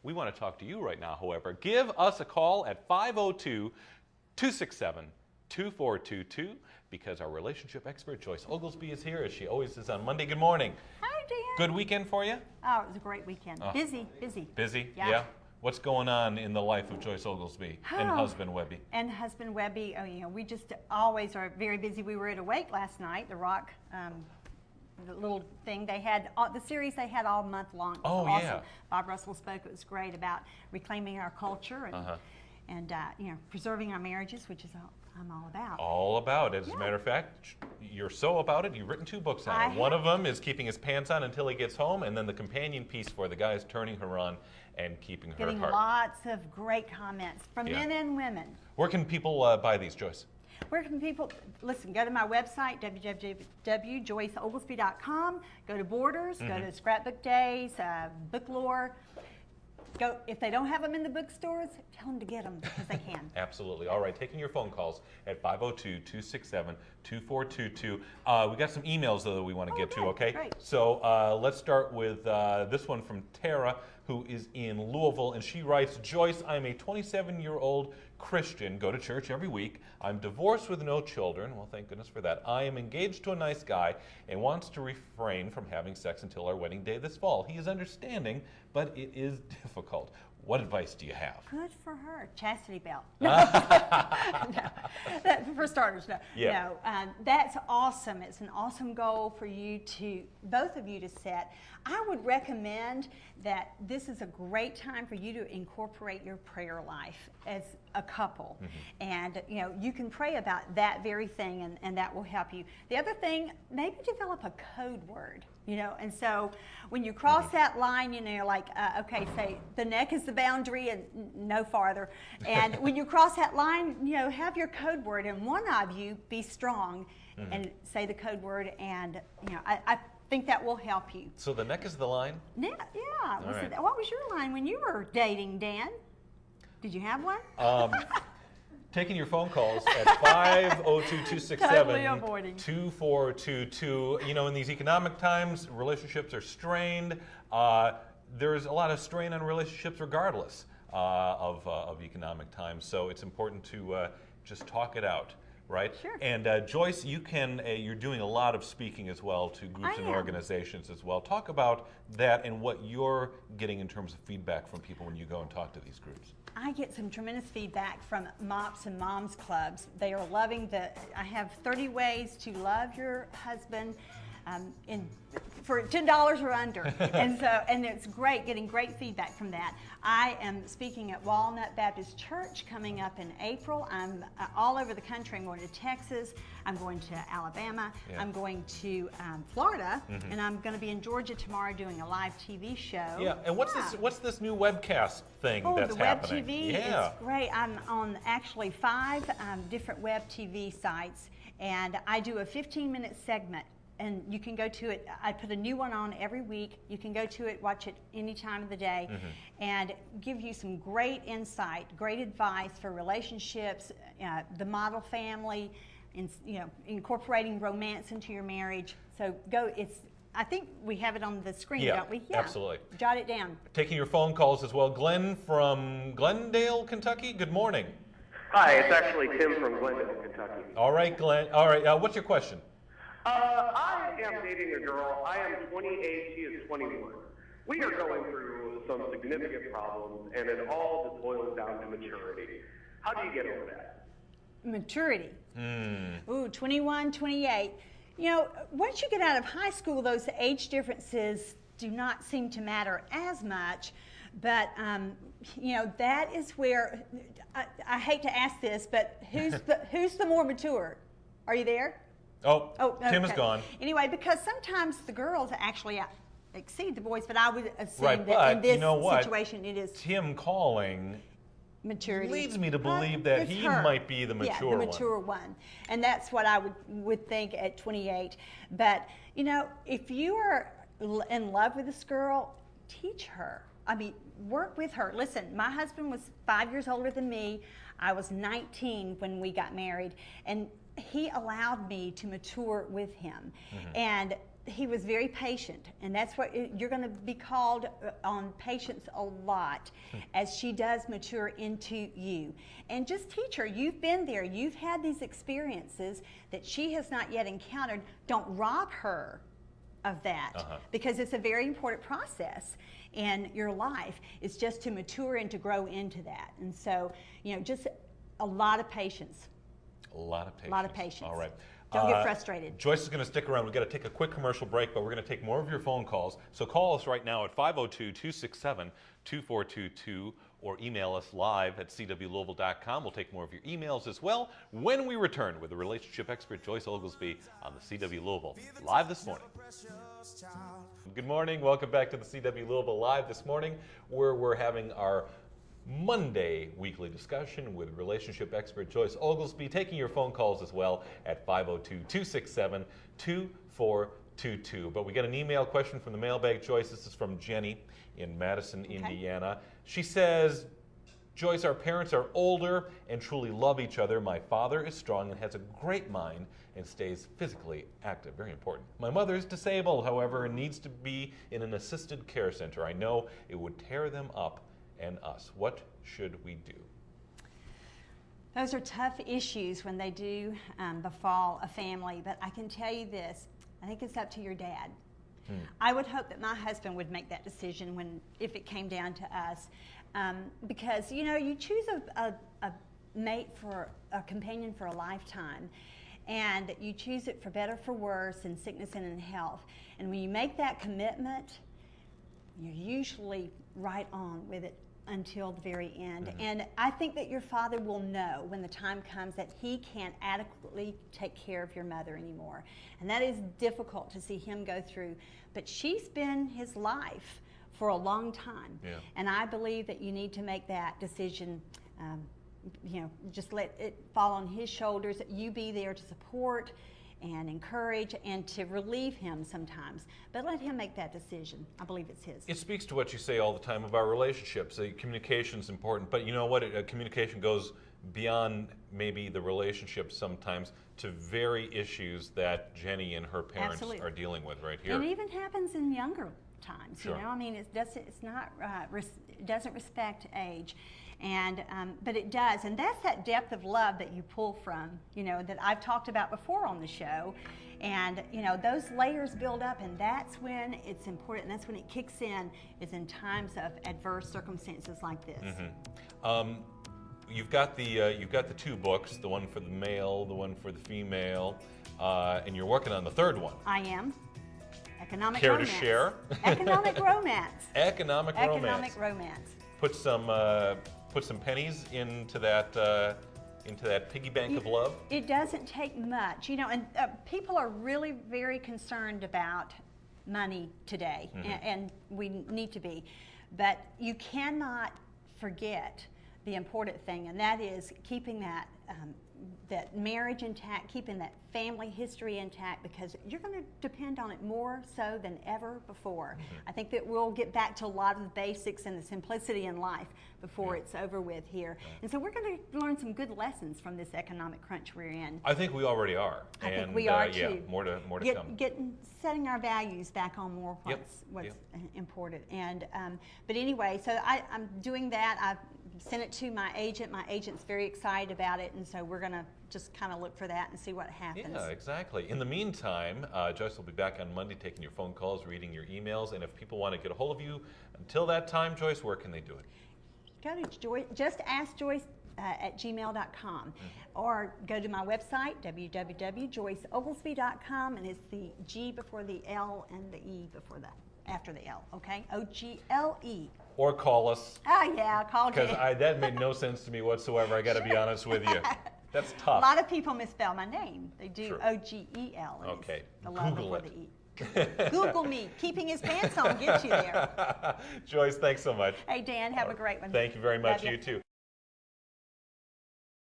We want to talk to you right now, however. Give us a call at 502-267-2422 because our relationship expert, Joyce Oglesby, is here, as she always is on Monday. Good morning. Hi, Dan. Good weekend for you? Oh, it was a great weekend. Busy. Busy? Yeah. What's going on in the life of Joyce Oglesby and husband Webby? And husband Webby, we just always are very busy. We were at a wake last night, The Rock, the little thing they had, the series they had all month long. It was awesome. Yeah. Bob Russell spoke. It was great about reclaiming our culture and preserving our marriages, which is I'm all about. All about it. As a matter of fact, you're so about it, you've written 2 books on it. One of them is Keeping His Pants On Until He Gets Home, and then the companion piece for the guy is turning her on and keeping her heart. Getting lots of great comments from men and women. Where can people buy these, Joyce? Where can people, listen, go to my website, www.joyceoglesby.com, go to Borders, go to Scrapbook Days, Book Lore. Go, if they don't have them in the bookstores, tell them to get them because they can. Absolutely. All right, taking your phone calls at 502-267-2422. We got some emails, though, that we want to get to, okay? Great. So let's start with this one from Tara, who is in Louisville, and she writes, Joyce, I'm a 27-year-old Christian, go to church every week. I'm divorced with no children. Well, thank goodness for that. I am engaged to a nice guy and wants to refrain from having sex until our wedding day this fall. He is understanding, but it is difficult. What advice do you have? Good for her. Chastity belt. No. For starters, no. Yeah. No, that's awesome. It's an awesome goal for you both of you to set. I would recommend that this is a great time for you to incorporate your prayer life as a couple. And, you can pray about that very thing and that will help you. The other thing, maybe develop a code word. And so when you cross that line, okay, say the neck is the boundary and no farther. And when you cross that line, have your code word and one of you be strong and say the code word. And, I think that will help you. So the neck is the line? Yeah. Right. What was your line when you were dating, Dan? Did you have one? Taking your phone calls at 502-267-2422. In these economic times, relationships are strained. There's a lot of strain on relationships regardless of economic times. So it's important to just talk it out, right? Sure. And Joyce, you're doing a lot of speaking as well to groups and organizations as well. Talk about that and what you're getting in terms of feedback from people when you go and talk to these groups. I get some tremendous feedback from MOPS and Moms Clubs. They are loving I have 30 ways to love your husband for $10 or under. and it's great, getting great feedback from that. I am speaking at Walnut Baptist Church coming up in April. I'm all over the country. I'm going to Texas. I'm going to Alabama. Yeah. I'm going to Florida. And I'm going to be in Georgia tomorrow doing a live TV show. Yeah, and what's this new webcast thing that's happening? The web TV is great. I'm on actually 5 different web TV sites, and I do a 15-minute segment. And you can go to it. I put a new one on every week. You can go to it, watch it any time of the day, and give you some great insight, great advice for relationships, the model family, incorporating romance into your marriage. So go. I think we have it on the screen, don't we? Yeah, absolutely. Jot it down. Taking your phone calls as well. Glenn from Glendale, Kentucky. Good morning. Hi, it's actually Tim from Glendale, Kentucky. All right, Glenn. All right. What's your question? I am dating a girl. I am 28. She is 21. We are going through some significant problems, and it all just boils down to maturity. How do you get over that? Maturity. Ooh, 21, 28. Once you get out of high school, those age differences do not seem to matter as much. But, that is where, I hate to ask this, but who's the more mature? Are you there? Oh, okay. Tim is gone. Anyway, because sometimes the girls actually exceed the boys, but I would assume right, that in this what? situation it is Tim calling maturity. Leads me to believe that he might be the mature one. Yeah, the mature one. And that's what I would think at 28. But, if you are in love with this girl, teach her. Work with her. Listen, my husband was 5 years older than me. I was 19 when we got married. And he allowed me to mature with him. And he was very patient, and that's what you're going to be called on patience a lot as she does mature into you. And just teach her, you've been there, you've had these experiences that she has not yet encountered. Don't rob her of that, because it's a very important process in your life. It's just to mature and to grow into that. And so, you know, just a lot of patience. A lot of patience. A lot of patience. All right. Don't get frustrated. Joyce is going to stick around. We've got to take a quick commercial break, but we're going to take more of your phone calls. So call us right now at 502-267-2422 or email us live at cwlouisville.com. We'll take more of your emails as well when we return with the relationship expert Joyce Oglesby on the CW Louisville Live this morning. Good morning. Welcome back to the CW Louisville Live this morning, where we're having our Monday weekly discussion with relationship expert Joyce Oglesby, taking your phone calls as well at 502-267-2422. But we got an email question from the mailbag, Joyce. This is from Jenny in Madison, Indiana. She says, Joyce, our parents are older and truly love each other. My father is strong and has a great mind and stays physically active. Very important. My mother is disabled, however, and needs to be in an assisted care center. I know it would tear them up and us. What should we do? Those are tough issues when they do befall a family, but I can tell you this, I think it's up to your dad. I would hope that my husband would make that decision if it came down to us, because, you know, you choose a mate for a companion for a lifetime, and you choose it for better, for worse, in sickness and in health. And when you make that commitment, you're usually right on with it until the very end. And I think that your father will know when the time comes that he can't adequately take care of your mother anymore. And that is difficult to see him go through. But she's been his life for a long time. And I believe that you need to make that decision, you know, just let it fall on his shoulders, you be there to support and encourage and to relieve him sometimes. But let him make that decision. I believe it's his. It speaks to what you say all the time about relationships. Communication is important, but you know what? Communication goes beyond maybe the relationship sometimes to very issues that Jenny and her parents are dealing with right here. And it even happens in younger times. You know, I mean, it doesn't respect age. And but it does, and that's that depth of love that you pull from, you know, that I've talked about before on the show. And you know, those layers build up, and that's when it's important. That's when it kicks in, is in times of adverse circumstances like this. You've got the two books, the one for the male, the one for the female, and you're working on the third one. I am. Economic Care romance. to share? Economic romance. Economic romance. Economic romance. Put some pennies into that piggy bank of love. It doesn't take much, you know, and people are really very concerned about money today, and we need to be, but you cannot forget the important thing, and that is keeping that that marriage intact, keeping that family history intact, because you're going to depend on it more so than ever before. I think that we'll get back to a lot of the basics and the simplicity in life before it's over with here. And so we're going to learn some good lessons from this economic crunch we're in. I think we already are. I think we are too. Yeah, more to come. Setting our values back on more what's important. And but anyway, so I'm doing that. I've sent it to my agent. My agent's very excited about it, and so we're going to just kind of look for that and see what happens. Yeah, exactly. In the meantime, Joyce will be back on Monday taking your phone calls, reading your emails, and if people want to get a hold of you until that time, Joyce, where can they do it? Go to Joyce, just ask Joyce at gmail.com, or go to my website, www.joyceoglesby.com, and it's the G before the L and the E before after the L, okay? O-G-L-E. Or call us. Oh, yeah, call Because that made no sense to me whatsoever, I got to be honest with you. That's tough. A lot of people misspell my name. They do O-G-E-L. Okay, Google it. Google me. Keeping his pants on gets you there. Joyce, thanks so much. Hey, Dan, have a great one. Thank you very much. You too.